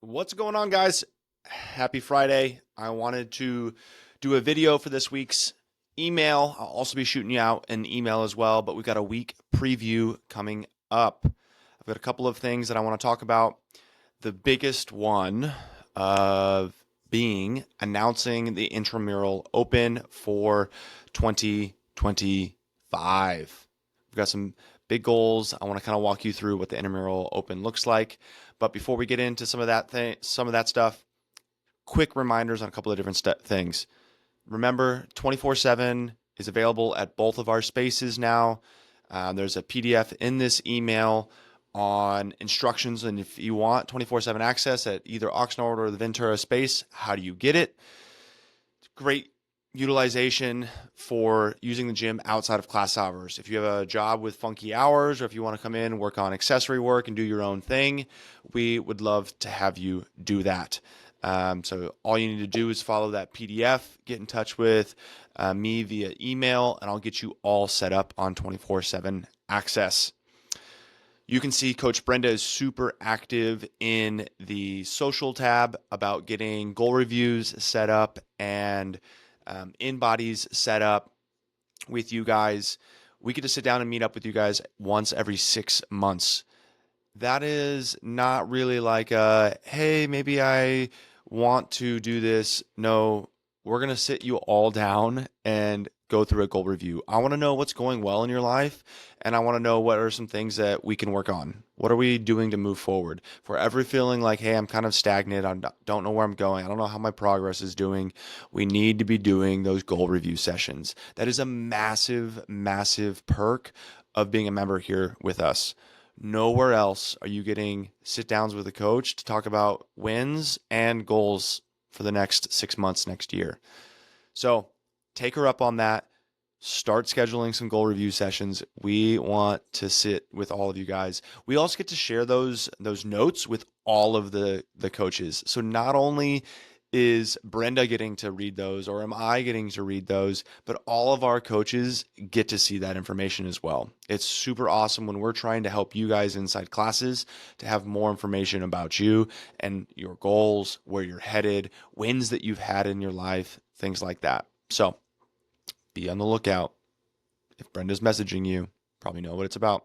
What's going on, guys? Happy Friday. I wanted to do a video for this week's email. I'll also be shooting you out an email as well, but we've got a week preview coming up. I've got a couple of things that I want to talk about. The biggest one of being announcing the Intramural Open for 2025. We've got some big goals. I want to kind of walk you through what the Intramural Open looks like. But before we get into some of that stuff, quick reminders on a couple of different things. Remember, 24/7 is available at both of our spaces now. There's a PDF in this email on instructions, and if you want 24/7 access at either Oxnard or the Ventura space, how do you get it? Great utilization for using the gym outside of class hours. If you have a job with funky hours, or if you want to come in, work on accessory work and do your own thing, we would love to have you do that. So all you need to do is follow that PDF, get in touch with me via email, and I'll get you all set up on 24/7 access. You can see Coach Brenda is super active in the social tab about getting goal reviews set up and in bodies set up with you guys. We get to sit down and meet up with you guys once every 6 months. That is not really like hey, maybe I want to do this. No, we're going to sit you all down and go through a goal review. I want to know what's going well in your life, and I want to know what are some things that we can work on. What are we doing to move forward? If we're ever feeling like, hey, I'm kind of stagnant, I don't know where I'm going, I don't know how my progress is doing, we need to be doing those goal review sessions. That is a massive, massive perk of being a member here with us. Nowhere else are you getting sit downs with a coach to talk about wins and goals for the next 6 months next year. So take her up on that. Start scheduling some goal review sessions. We want to sit with all of you guys. We also get to share those notes with all of the coaches. So not only is Brenda getting to read those, or am I getting to read those, but all of our coaches get to see that information as well. It's super awesome when we're trying to help you guys inside classes to have more information about you and your goals, where you're headed, wins that you've had in your life, things like that. So be on the lookout. If Brenda's messaging you, probably know what it's about.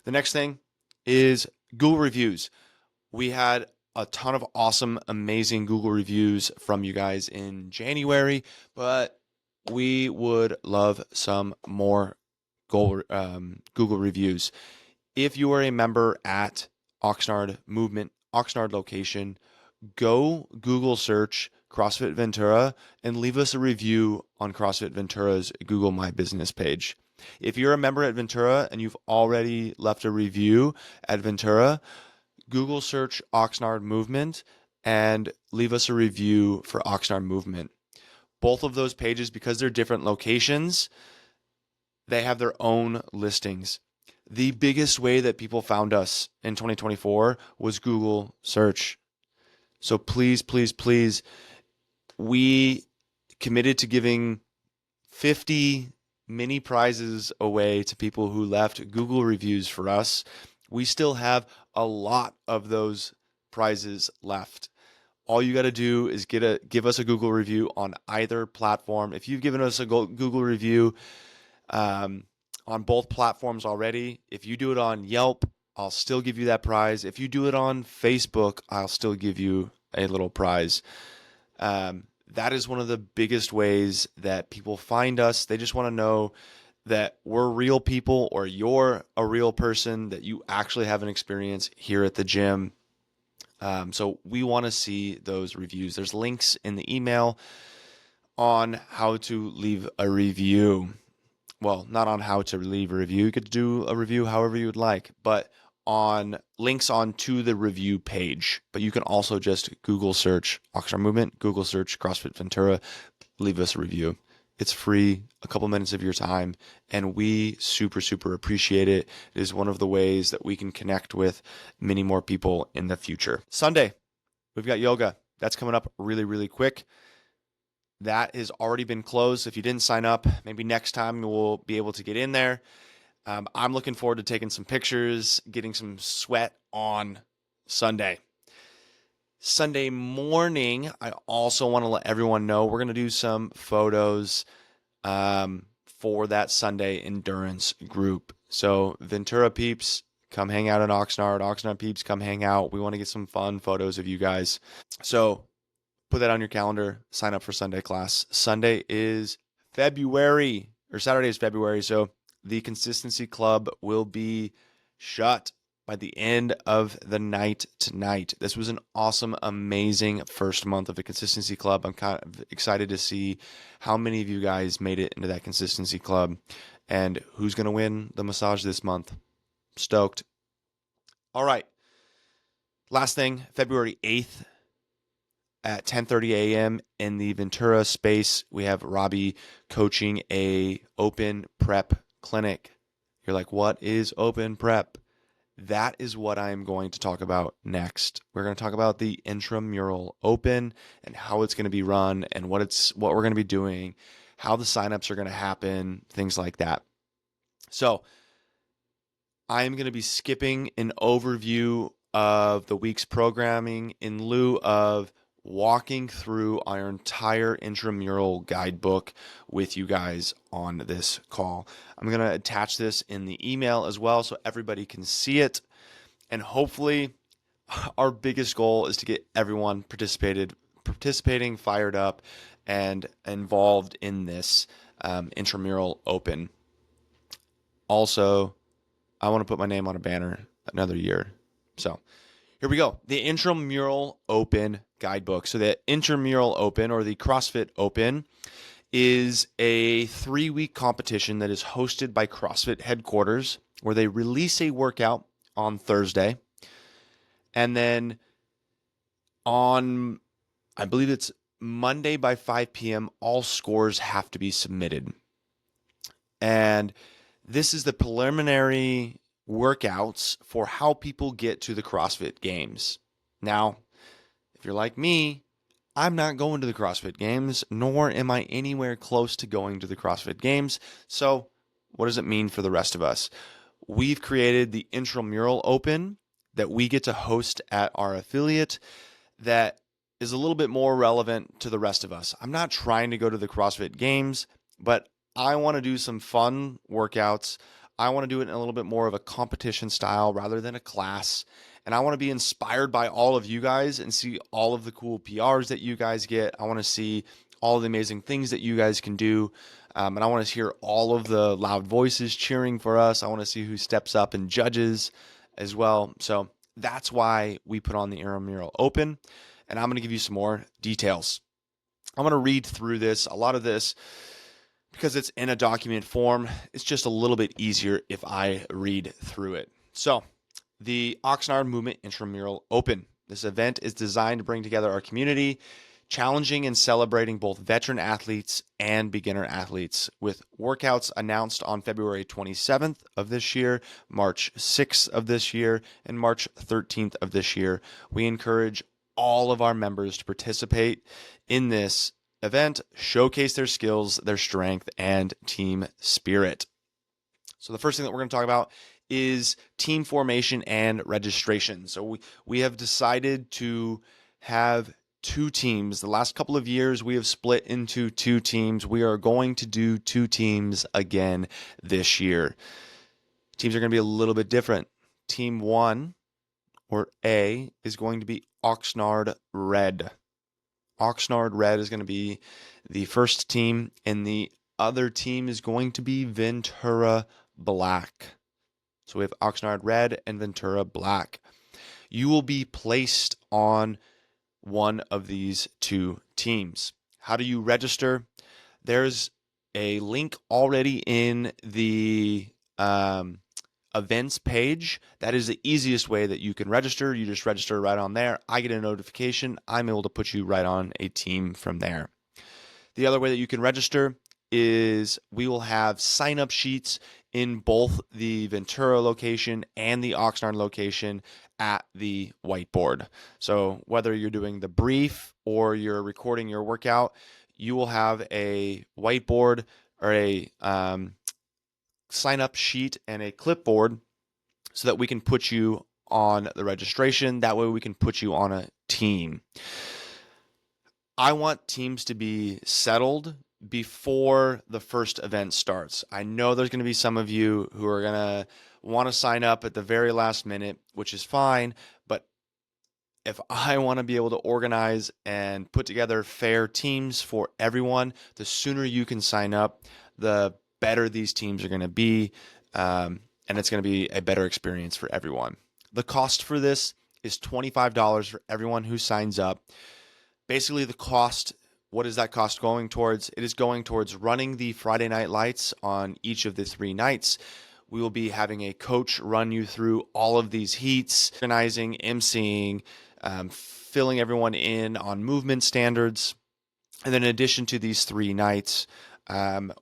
The next thing is Google reviews. We had a ton of awesome, amazing Google reviews from you guys in January, but we would love some more Google reviews. If you are a member at Oxnard Movement, Oxnard location, go Google search CrossFit Ventura and leave us a review on CrossFit Ventura's Google My Business page. If you're a member at Ventura and you've already left a review at Ventura, Google search Oxnard Movement and leave us a review for Oxnard Movement. Both of those pages, because they're different locations, they have their own listings. The biggest way that people found us in 2024 was Google search. So please, please, please, we committed to giving 50 mini prizes away to people who left Google reviews for us. We still have a lot of those prizes left. All you got to do is give us a Google review on either platform. If you've given us a Google review on both platforms already, if you do it on Yelp, I'll still give you that prize. If you do it on Facebook, I'll still give you a little prize. That is one of the biggest ways that people find us. They just want to know that we're real people, or you're a real person, that you actually have an experience here at the gym. So we want to see those reviews. There's links in the email on how to leave a review. Well, not on how to leave a review. You could do a review however you would like, but on links onto the review page. But you can also just Google search Oxnard Movement, Google search CrossFit Ventura, leave us a review. It's free, a couple minutes of your time, and we super, super appreciate it. It is one of the ways that we can connect with many more people in the future. Sunday, we've got yoga. That's coming up really, really quick. That has already been closed. If you didn't sign up, maybe next time we'll be able to get in there. I'm looking forward to taking some pictures, getting some sweat on Sunday. Sunday morning, I also want to let everyone know we're going to do some photos for that Sunday endurance group. So Ventura peeps, come hang out at Oxnard. Oxnard peeps, come hang out. We want to get some fun photos of you guys. So put that on your calendar. Sign up for Sunday class. Sunday is February, or Saturday is February. So the Consistency Club will be shut by the end of the night tonight. This was an awesome, amazing first month of the Consistency Club. I'm kind of excited to see how many of you guys made it into that Consistency Club and who's going to win the massage this month. Stoked. All right. Last thing, February 8th at 10:30 a.m. in the Ventura space, we have Robbie coaching a open prep clinic. You're like, what is open prep? That is what I'm going to talk about next. We're going to talk about the Intramural Open and how it's going to be run and what we're going to be doing, how the signups are going to happen, things like that. So I'm going to be skipping an overview of the week's programming in lieu of walking through our entire intramural guidebook with you guys on this call. I'm going to attach this in the email as well so everybody can see it. And hopefully our biggest goal is to get everyone participating, fired up, and involved in this intramural open. Also, I want to put my name on a banner another year. So here we go. The Intramural Open Guidebook. So the Intramural Open, or the CrossFit Open, is a 3-week competition that is hosted by CrossFit headquarters, where they release a workout on Thursday. And then on, I believe it's Monday by 5 p.m., all scores have to be submitted. And this is the preliminary workouts for how people get to the CrossFit Games. Now, if you're like me, I'm not going to the CrossFit Games, nor am I anywhere close to going to the CrossFit Games. So what does it mean for the rest of us? We've created the Intramural Open that we get to host at our affiliate that is a little bit more relevant to the rest of us. I'm not trying to go to the CrossFit Games, but I want to do some fun workouts. I want to do it in a little bit more of a competition style rather than a class. And I want to be inspired by all of you guys and see all of the cool PRs that you guys get. I want to see all the amazing things that you guys can do. And I want to hear all of the loud voices cheering for us. I want to see who steps up and judges as well. So that's why we put on the Intramural Open. And I'm going to give you some more details. I'm going to read through this. A lot of this, because it's in a document form, it's just a little bit easier if I read through it. So, the Oxnard Movement Intramural Open. This event is designed to bring together our community, challenging and celebrating both veteran athletes and beginner athletes, with workouts announced on February 27th of this year, March 6th of this year, and March 13th of this year. We encourage all of our members to participate in this event, showcase their skills, their strength, and team spirit. So the first thing that we're going to talk about is team formation and registration. So we have decided to have 2 teams. The last couple of years, we have split into 2 teams. We are going to do 2 teams again this year. Teams are going to be a little bit different. Team 1, or A, is going to be Oxnard Red. Oxnard Red is going to be the first team, and the other team is going to be Ventura Black. So we have Oxnard Red and Ventura Black. You will be placed on one of these 2 teams. How do you register? There's a link already in the events page. That is the easiest way that you can register. You just register right on there. I get a notification. I'm able to put you right on a team from there. The other way that you can register is we will have sign-up sheets in both the Ventura location and the Oxnard location at the whiteboard. So whether you're doing the brief or you're recording your workout, you will have a whiteboard or a sign-up sheet and a clipboard so that we can put you on the registration. That way we can put you on a team. I want teams to be settled before the first event starts. I know there's going to be some of you who are going to want to sign up at the very last minute, which is fine. But if I want to be able to organize and put together fair teams for everyone, the sooner you can sign up, the better these teams are going to be. And it's going to be a better experience for everyone. The cost for this is $25 for everyone who signs up. Basically, the cost, what is that cost going towards? It is going towards running the Friday Night Lights on each of the 3 nights. We will be having a coach run you through all of these heats, organizing, emceeing, filling everyone in on movement standards. And then in addition to these 3 nights,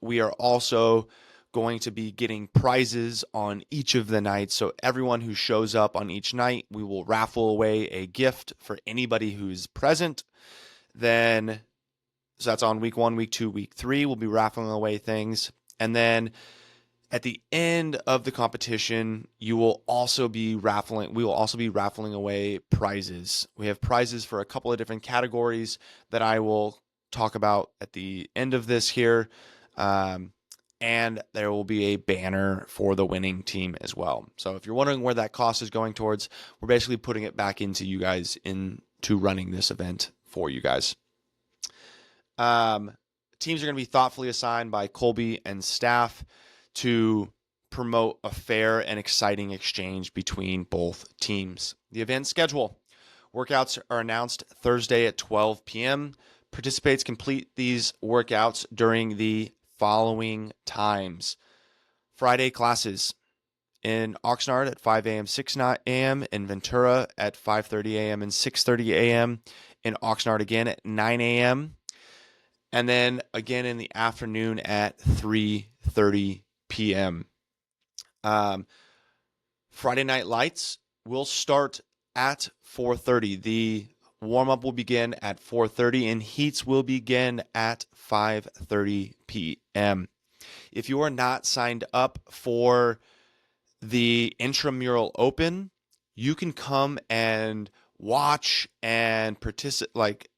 we are also going to be getting prizes on each of the nights. So everyone who shows up on each night, we will raffle away a gift for anybody who's present. So that's on week 1, week 2, week 3. We'll be raffling away things. And then at the end of the competition, we will also be raffling away prizes. We have prizes for a couple of different categories that I will talk about at the end of this here. And there will be a banner for the winning team as well. So if you're wondering where that cost is going towards, we're basically putting it back into you guys, into running this event for you guys. Teams are going to be thoughtfully assigned by Colby and staff to promote a fair and exciting exchange between both teams. The event schedule. Workouts are announced Thursday at 12 p.m. Participants complete these workouts during the following times. Friday classes in Oxnard at 5 a.m., 6 a.m., in Ventura at 5:30 a.m. and 6:30 a.m., in Oxnard again at 9 a.m., and then again in the afternoon at 3:30 p.m. Friday Night Lights will start at 4:30. The warm-up will begin at 4:30 and heats will begin at 5:30 p.m. If you are not signed up for the Intramural Open, you can come and watch and participate,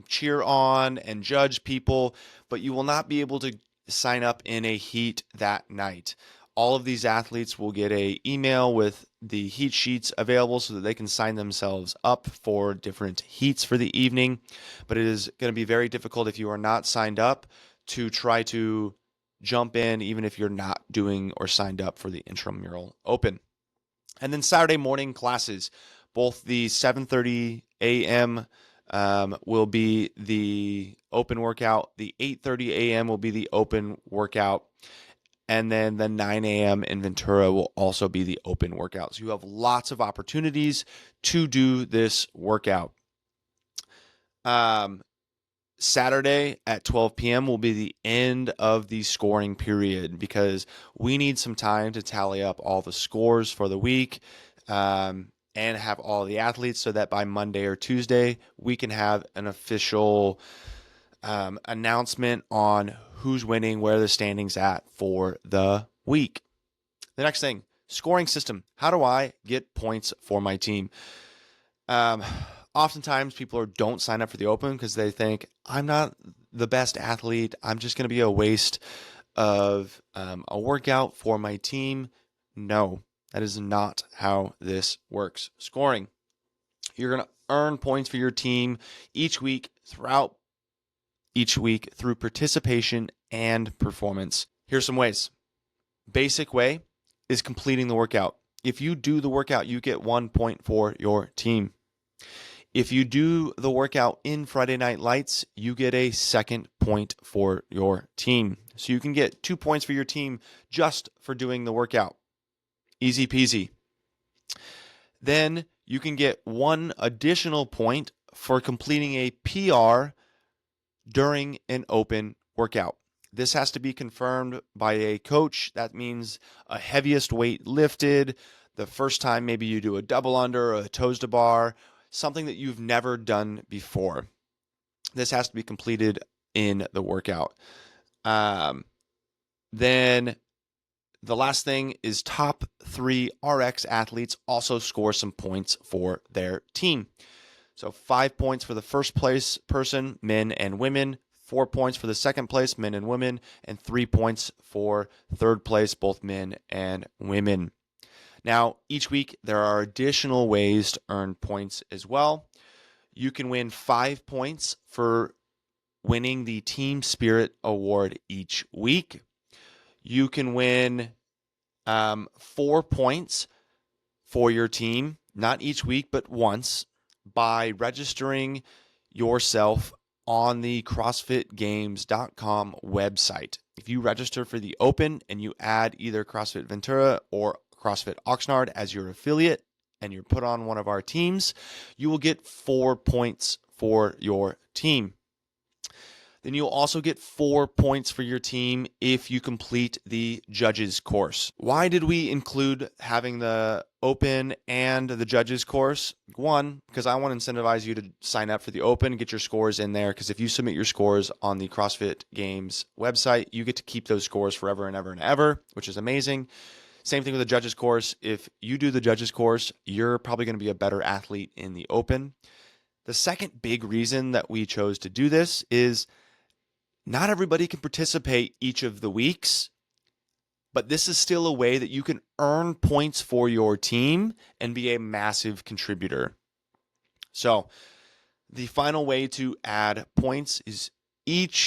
cheer on and judge people, but you will not be able to sign up in a heat that night. All of these athletes will get an email with the heat sheets available so that they can sign themselves up for different heats for the evening. But it is going to be very difficult if you are not signed up to try to jump in, even if you're not doing or signed up for the Intramural Open. And then Saturday morning classes, both the 7:30 a.m. Will be the open workout. The 8:30 a.m. will be the open workout. And then the 9 a.m. in Ventura will also be the open workout. So you have lots of opportunities to do this workout. Saturday at 12 p.m. will be the end of the scoring period because we need some time to tally up all the scores for the week and have all the athletes so that by Monday or Tuesday, we can have an official announcement on who's winning, where the standings at for the week. The next thing, scoring system. How do I get points for my team? Oftentimes people don't sign up for the Open because they think, I'm not the best athlete. I'm just going to be a waste of a workout for my team. No, that is not how this works. Scoring. You're going to earn points for your team each week through participation and performance. Here's some ways. Basic way is completing the workout. If you do the workout, you get 1 point for your team. If you do the workout in Friday Night Lights, you get a 2nd point for your team. So you can get 2 points for your team just for doing the workout. Easy peasy. Then you can get 1 additional point for completing a PR during an open workout. This has to be confirmed by a coach. That means a heaviest weight lifted, the first time maybe you do a double under or a toes to bar, something that you've never done before. This has to be completed in the workout. Then The last thing is top 3 RX athletes also score some points for their team. So 5 points for the first place person, men and women, 4 points for the second place, men and women, and 3 points for third place, both men and women. Now, each week there are additional ways to earn points as well. You can win 5 points for winning the Team Spirit Award each week. You can win 4 points for your team, not each week, but once, by registering yourself on the CrossFitGames.com website. If you register for the Open and you add either CrossFit Ventura or CrossFit Oxnard as your affiliate and you're put on one of our teams, you will get 4 points for your team. Then you'll also get 4 points for your team if you complete the judges course. Why did we include having the Open and the judges course? One, because I want to incentivize you to sign up for the Open, get your scores in there, because if you submit your scores on the CrossFit Games website, you get to keep those scores forever and ever and ever, which is amazing. Same thing with the judges course. If you do the judges course, you're probably going to be a better athlete in the Open. The second big reason that we chose to do this is not everybody can participate each of the weeks, but this is still a way that you can earn points for your team and be a massive contributor. So the final way to add points is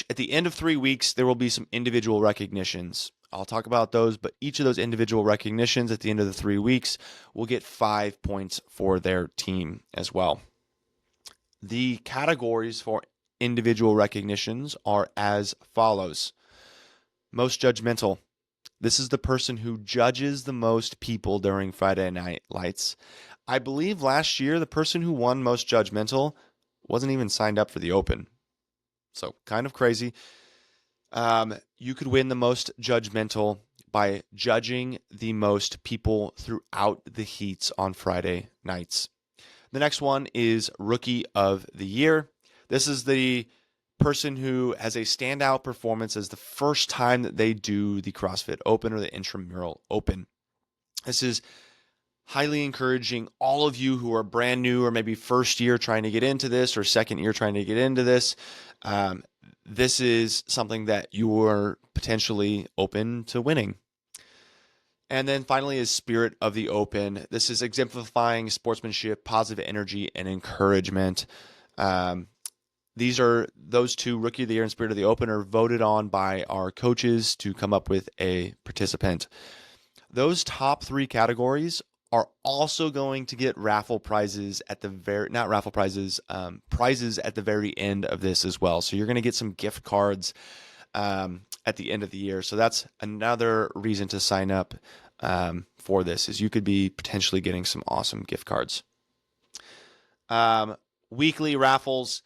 at the end of 3 weeks, there will be some individual recognitions. I'll talk about those, but each of those individual recognitions at the end of the 3 weeks will get 5 points for their team as well. The categories for individual recognitions are as follows. Most judgmental. This is the person who judges the most people during Friday Night Lights. I believe last year the person who won most judgmental wasn't even signed up for the Open. So kind of crazy. You could win the most judgmental by judging the most people throughout the heats on Friday nights. The next one is Rookie of the Year. This is the person who has a standout performance as the first time that they do the CrossFit Open or the Intramural Open. This is highly encouraging all of you who are brand new or maybe first year trying to get into this or second year trying to get into this. This is something that you are potentially open to winning. And then finally is Spirit of the Open. This is exemplifying sportsmanship, positive energy, and encouragement. Those two, Rookie of the Year and Spirit of the Open, are voted on by our coaches to come up with a participant. Those top 3 categories are also going to get raffle prizes at the prizes at the very end of this as well. So you're going to get some gift cards at the end of the year. So that's another reason to sign up for this, is you could be potentially getting some awesome gift cards. Weekly raffles.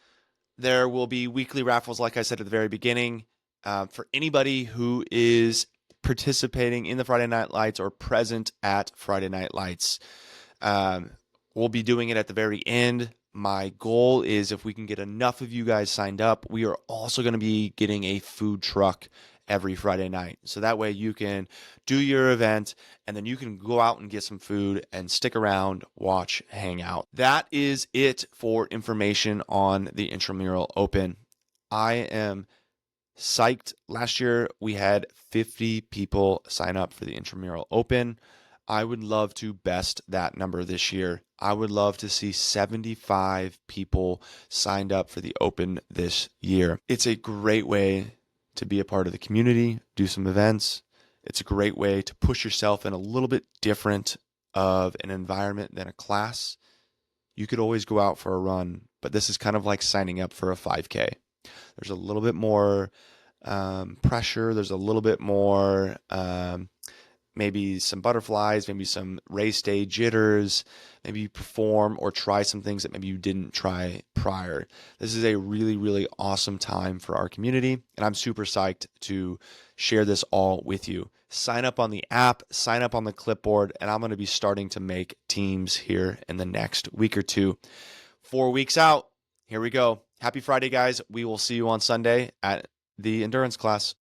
There will be weekly raffles, like I said at the very beginning, for anybody who is participating in the Friday Night Lights or present at Friday Night Lights. We'll be doing it at the very end. My goal is, if we can get enough of you guys signed up, we are also going to be getting a food truck every Friday night. So that way you can do your event and then you can go out and get some food and stick around, watch, hang out. That is it for information on the Intramural Open. I am psyched. Last year we had 50 people sign up for the Intramural Open. I would love to best that number this year. I would love to see 75 people signed up for the Open this year. It's a great way to be a part of the community, do some events. It's a great way to push yourself in a little bit different of an environment than a class. You could always go out for a run, but this is kind of like signing up for a 5K. There's a little bit more pressure. There's a little bit more maybe some butterflies, maybe some race day jitters, maybe you perform or try some things that maybe you didn't try prior. This is a really, really awesome time for our community, and I'm super psyched to share this all with you. Sign up on the app, sign up on the clipboard, and I'm going to be starting to make teams here in the next week or two. 4 weeks out, here we go. Happy Friday, guys. We will see you on Sunday at the endurance class.